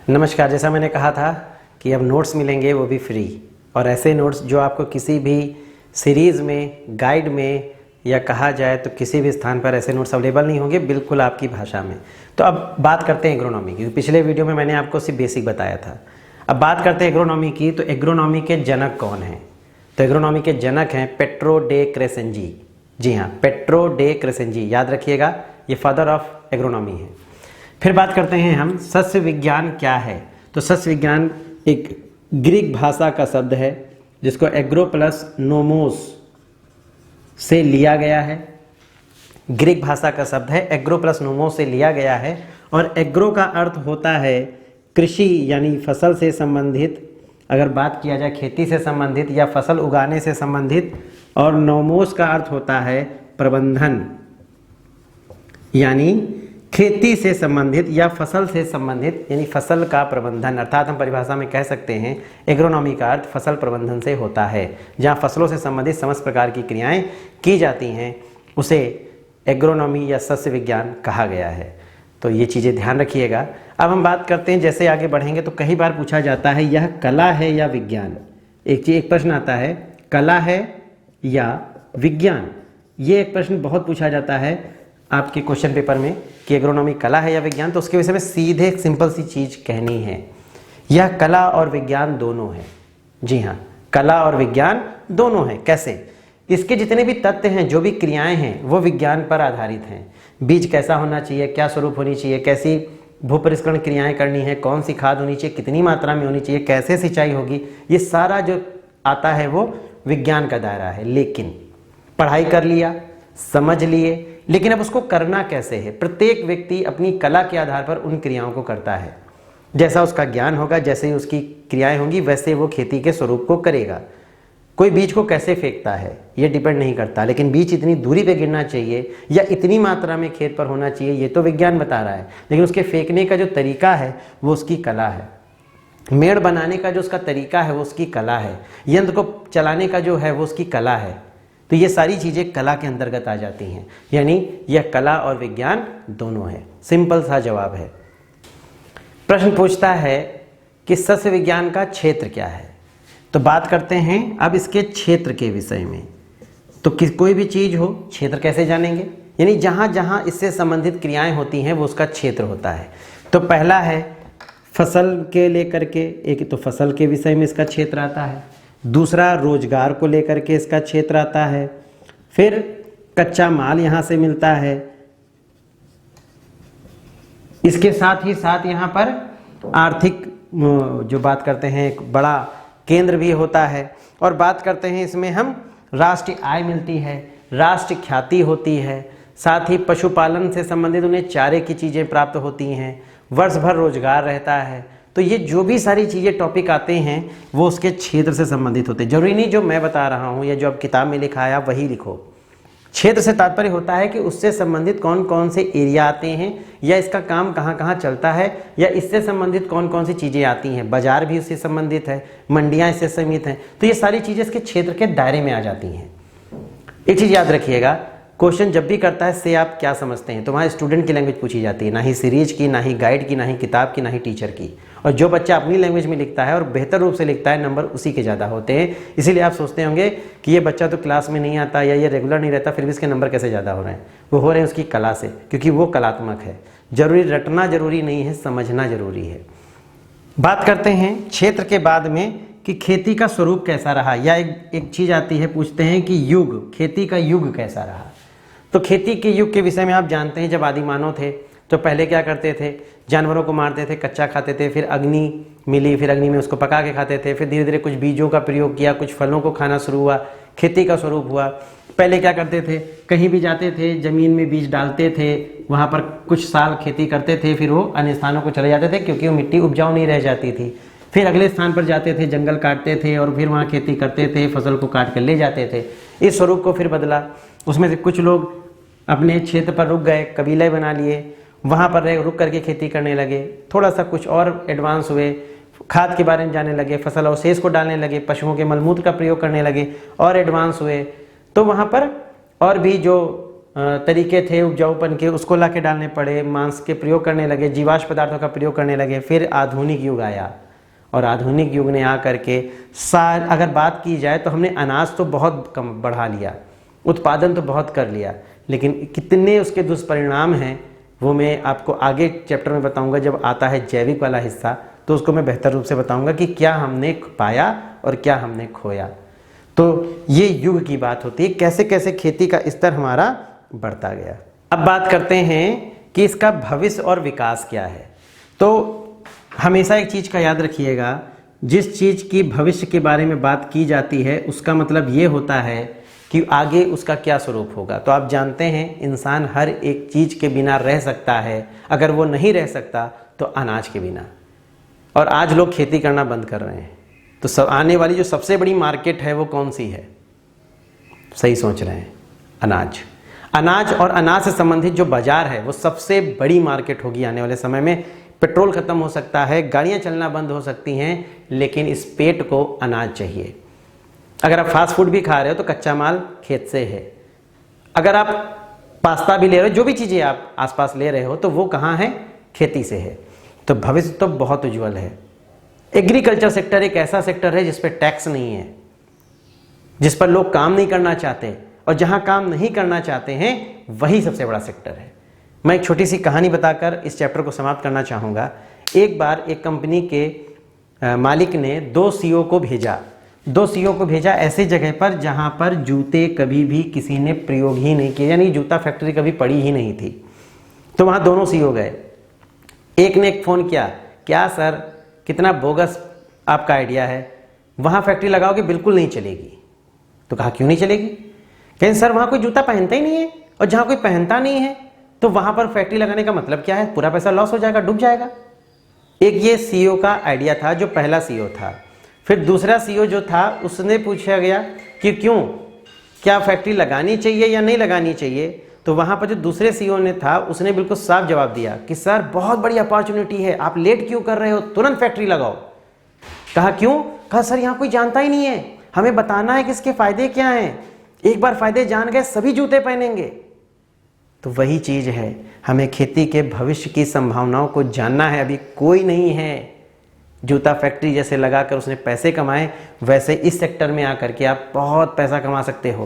नमस्कार। जैसा मैंने कहा था कि अब नोट्स मिलेंगे वो भी फ्री, और ऐसे नोट्स जो आपको किसी भी सीरीज़ में, गाइड में या कहा जाए तो किसी भी स्थान पर ऐसे नोट्स अवेलेबल नहीं होंगे, बिल्कुल आपकी भाषा में। तो अब बात करते हैं एग्रोनॉमी की। पिछले वीडियो में मैंने आपको सिर्फ बेसिक बताया था। अब बात करते हैं एग्रोनॉमी की। तो एग्रोनॉमी के जनक कौन हैं? तो एग्रोनॉमी के जनक हैं पेट्रो डे क्रेसेंजी। जी हाँ, पेट्रो डे क्रेसेंजी, याद रखिएगा, ये फादर ऑफ एग्रोनॉमी है। फिर बात करते हैं हम सस्य विज्ञान क्या है। तो सस्य विज्ञान एक ग्रीक भाषा का शब्द है जिसको एग्रो प्लस नोमोस से लिया गया है। ग्रीक भाषा का शब्द है, एग्रो प्लस नोमोस से लिया गया है। और एग्रो का अर्थ होता है कृषि यानी फसल से संबंधित, अगर बात किया जाए खेती से संबंधित या फसल उगाने से संबंधित। और नोमोस का अर्थ होता है प्रबंधन, यानी खेती से संबंधित या फसल से संबंधित, यानी फसल का प्रबंधन। अर्थात हम परिभाषा में कह सकते हैं एग्रोनॉमी का अर्थ फसल प्रबंधन से होता है। जहाँ फसलों से संबंधित समस्त प्रकार की क्रियाएं की जाती हैं उसे एग्रोनॉमी या सस्य विज्ञान कहा गया है। तो ये चीज़ें ध्यान रखिएगा। अब हम बात करते हैं, जैसे आगे बढ़ेंगे तो कई बार पूछा जाता है यह कला है या विज्ञान। एक प्रश्न आता है, कला है या विज्ञान। ये एक प्रश्न बहुत पूछा जाता है आपके क्वेश्चन पेपर में कि एग्रोनॉमी कला है या विज्ञान। तो उसके विषय में सीधे एक सिंपल सी चीज़ कहनी है, यह कला और विज्ञान दोनों है। जी हाँ, कला और विज्ञान दोनों है। कैसे? इसके जितने भी तथ्य हैं, जो भी क्रियाएं हैं, वो विज्ञान पर आधारित हैं। बीज कैसा होना चाहिए, क्या स्वरूप होनी चाहिए, कैसी भू परिष्करण क्रियाएं करनी है, कौन सी खाद होनी चाहिए, कितनी मात्रा में होनी चाहिए, कैसे सिंचाई होगी, ये सारा जो आता है वो विज्ञान का दायरा है। लेकिन पढ़ाई कर लिया, समझ लिए, लेकिन अब उसको करना कैसे है? प्रत्येक व्यक्ति अपनी कला के आधार पर उन क्रियाओं को करता है। जैसा उसका ज्ञान होगा, जैसे ही उसकी क्रियाएं होंगी, वैसे वो खेती के स्वरूप को करेगा। कोई बीज को कैसे फेंकता है ये डिपेंड नहीं करता, लेकिन बीज इतनी दूरी पे गिरना चाहिए या इतनी मात्रा में खेत पर होना चाहिए, ये तो विज्ञान बता रहा है। लेकिन उसके फेंकने का जो तरीका है वो उसकी कला है। मेड़ बनाने का जो उसका तरीका है वो उसकी कला है। यंत्र को चलाने का जो है वो उसकी कला है। तो ये सारी चीज़ें कला के अंतर्गत आ जाती हैं, यानी यह कला और विज्ञान दोनों है। सिंपल सा जवाब है। प्रश्न पूछता है कि सस्य विज्ञान का क्षेत्र क्या है। तो बात करते हैं अब इसके क्षेत्र के विषय में। तो कोई भी चीज़ हो, क्षेत्र कैसे जानेंगे? यानी जहाँ जहाँ इससे संबंधित क्रियाएं होती हैं वो उसका क्षेत्र होता है। तो पहला है फसल के लेकर के, एक तो फसल के विषय में इसका क्षेत्र आता है। दूसरा रोजगार को लेकर के इसका क्षेत्र आता है। फिर कच्चा माल यहाँ से मिलता है। इसके साथ ही साथ यहाँ पर आर्थिक जो बात करते हैं एक बड़ा केंद्र भी होता है। और बात करते हैं इसमें हम राष्ट्रीय आय मिलती है, राष्ट्रीय ख्याति होती है, साथ ही पशुपालन से संबंधित उन्हें चारे की चीज़ें प्राप्त होती हैं, वर्ष भर रोजगार रहता है। तो ये जो भी सारी चीज़ें टॉपिक आते हैं वो उसके क्षेत्र से संबंधित होते हैं। जरूरी नहीं जो मैं बता रहा हूँ या जो अब किताब में लिखा है आप वही लिखो। क्षेत्र से तात्पर्य होता है कि उससे संबंधित कौन कौन से एरिया आते हैं, या इसका काम कहाँ कहाँ चलता है, या इससे संबंधित कौन कौन सी चीज़ें आती हैं। बाजार भी इससे संबंधित है, मंडियाँ इससे संबंधित हैं। तो ये सारी चीज़ें इसके क्षेत्र के दायरे में आ जाती हैं। एक चीज़ याद रखिएगा, क्वेश्चन जब भी करता है से आप क्या समझते हैं, तो वहाँ स्टूडेंट की लैंग्वेज पूछी जाती है, ना ही सीरीज की, ना ही गाइड की, ना ही किताब की, ना ही टीचर की। और जो बच्चा अपनी लैंग्वेज में लिखता है और बेहतर रूप से लिखता है, नंबर उसी के ज़्यादा होते हैं। इसीलिए आप सोचते होंगे कि ये बच्चा तो क्लास में नहीं आता या ये रेगुलर नहीं रहता, फिर भी इसके नंबर कैसे ज़्यादा हो रहे हैं? वो हो रहे हैं उसकी कला से, क्योंकि वो कलात्मक है। जरूरी रटना जरूरी नहीं है, समझना जरूरी है। बात करते हैं क्षेत्र के बाद में कि खेती का स्वरूप कैसा रहा, या एक चीज़ आती है, पूछते हैं कि युग, खेती का युग कैसा रहा। तो खेती के युग के विषय में आप जानते हैं, जब आदि मानव थे तो पहले क्या करते थे? जानवरों को मारते थे, कच्चा खाते थे, फिर अग्नि मिली, फिर अग्नि में उसको पका के खाते थे, फिर धीरे धीरे कुछ बीजों का प्रयोग किया, कुछ फलों को खाना शुरू हुआ, खेती का स्वरूप हुआ। पहले क्या करते थे? कहीं भी जाते थे, जमीन में बीज डालते थे, वहाँ पर कुछ साल खेती करते थे, फिर वो अन्य स्थानों को चले जाते थे क्योंकि वो मिट्टी उपजाऊ नहीं रह जाती थी। फिर अगले स्थान पर जाते थे, जंगल काटते थे और फिर वहाँ खेती करते थे, फसल को काट कर ले जाते थे। इस स्वरूप को फिर बदला। उसमें से कुछ लोग अपने क्षेत्र पर रुक गए, कबीले बना लिए, वहाँ पर रुक करके खेती करने लगे। थोड़ा सा कुछ और एडवांस हुए, खाद के बारे में जानने लगे, फसल अवशेष को डालने लगे, पशुओं के मलमूत्र का प्रयोग करने लगे और एडवांस हुए। तो वहाँ पर और भी जो तरीके थे उपजाऊपन के, उसको ला के डालने पड़े, मांस के प्रयोग करने लगे, जीवाश्म पदार्थों का प्रयोग करने लगे। फिर आधुनिक युग आया और आधुनिक युग ने आ करके अगर बात की जाए तो हमने अनाज तो बहुत कम बढ़ा लिया, उत्पादन तो बहुत कर लिया, लेकिन कितने उसके दुष्परिणाम हैं वो मैं आपको आगे चैप्टर में बताऊंगा। जब आता है जैविक वाला हिस्सा तो उसको मैं बेहतर रूप से बताऊंगा कि क्या हमने पाया और क्या हमने खोया। तो ये युग की बात होती है, कैसे कैसे खेती का स्तर हमारा बढ़ता गया। अब बात करते हैं कि इसका भविष्य और विकास क्या है। तो हमेशा एक चीज़ का याद रखिएगा, जिस चीज़ की भविष्य के बारे में बात की जाती है उसका मतलब ये होता है कि आगे उसका क्या स्वरूप होगा। तो आप जानते हैं इंसान हर एक चीज़ के बिना रह सकता है, अगर वो नहीं रह सकता तो अनाज के बिना। और आज लोग खेती करना बंद कर रहे हैं, तो सब आने वाली जो सबसे बड़ी मार्केट है वो कौन सी है? सही सोच रहे हैं, अनाज। अनाज और अनाज से संबंधित जो बाजार है वो सबसे बड़ी मार्केट होगी आने वाले समय में। पेट्रोल खत्म हो सकता है, गाड़ियां चलना बंद हो सकती हैं, लेकिन इस पेट को अनाज चाहिए। अगर आप फास्ट फूड भी खा रहे हो तो कच्चा माल खेत से है। अगर आप पास्ता भी ले रहे हो, जो भी चीज़ें आप आसपास ले रहे हो, तो वो कहाँ है? खेती से है। तो भविष्य तो बहुत उज्जवल है। एग्रीकल्चर सेक्टर एक ऐसा सेक्टर है जिस पर टैक्स नहीं है, जिस पर लोग काम नहीं करना चाहते, और जहां काम नहीं करना चाहते हैं वही सबसे बड़ा सेक्टर है। मैं एक छोटी सी कहानी बताकर इस चैप्टर को समाप्त करना चाहूँगा। एक बार एक कंपनी के मालिक ने 2 सीईओ को भेजा ऐसे जगह पर जहां पर जूते कभी भी किसी ने प्रयोग ही नहीं किए, यानी जूता फैक्ट्री कभी पड़ी ही नहीं थी। तो वहाँ दोनों सीईओ गए। एक ने एक फ़ोन किया, क्या सर कितना बोगस आपका आइडिया है, वहाँ फैक्ट्री लगाओगे? बिल्कुल नहीं चलेगी। तो कहा क्यों नहीं चलेगी? कहें सर वहाँ कोई जूता पहनता ही नहीं है, और जहाँ कोई पहनता नहीं है तो वहाँ पर फैक्ट्री लगाने का मतलब क्या है? पूरा पैसा लॉस हो जाएगा, डूब जाएगा। एक ये सीईओ का आइडिया था, जो पहला सीईओ था। फिर दूसरा सीईओ जो था उसने पूछा गया कि क्यों, क्या फैक्ट्री लगानी चाहिए या नहीं लगानी चाहिए? तो वहाँ पर जो दूसरे सीईओ ने था उसने बिल्कुल साफ जवाब दिया कि सर बहुत बड़ी अपॉर्चुनिटी है, आप लेट क्यों कर रहे हो, तुरंत फैक्ट्री लगाओ। कहा क्यों? कहा सर यहाँ कोई जानता ही नहीं है, हमें बताना है कि इसके फायदे क्या हैं। एक बार फायदे जान गए सभी जूते पहनेंगे। तो वही चीज़ है, हमें खेती के भविष्य की संभावनाओं को जानना है। अभी कोई नहीं है जूता फैक्ट्री जैसे लगाकर उसने पैसे कमाए, वैसे इस सेक्टर में आकर के आप बहुत पैसा कमा सकते हो,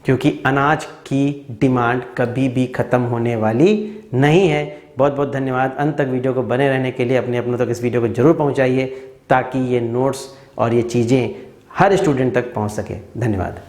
क्योंकि अनाज की डिमांड कभी भी ख़त्म होने वाली नहीं है। बहुत बहुत धन्यवाद। अंत तक वीडियो को बने रहने के लिए अपने अपनों तक इस वीडियो को जरूर पहुंचाइए, ताकि ये नोट्स और ये चीज़ें हर स्टूडेंट तक पहुंच सके। धन्यवाद।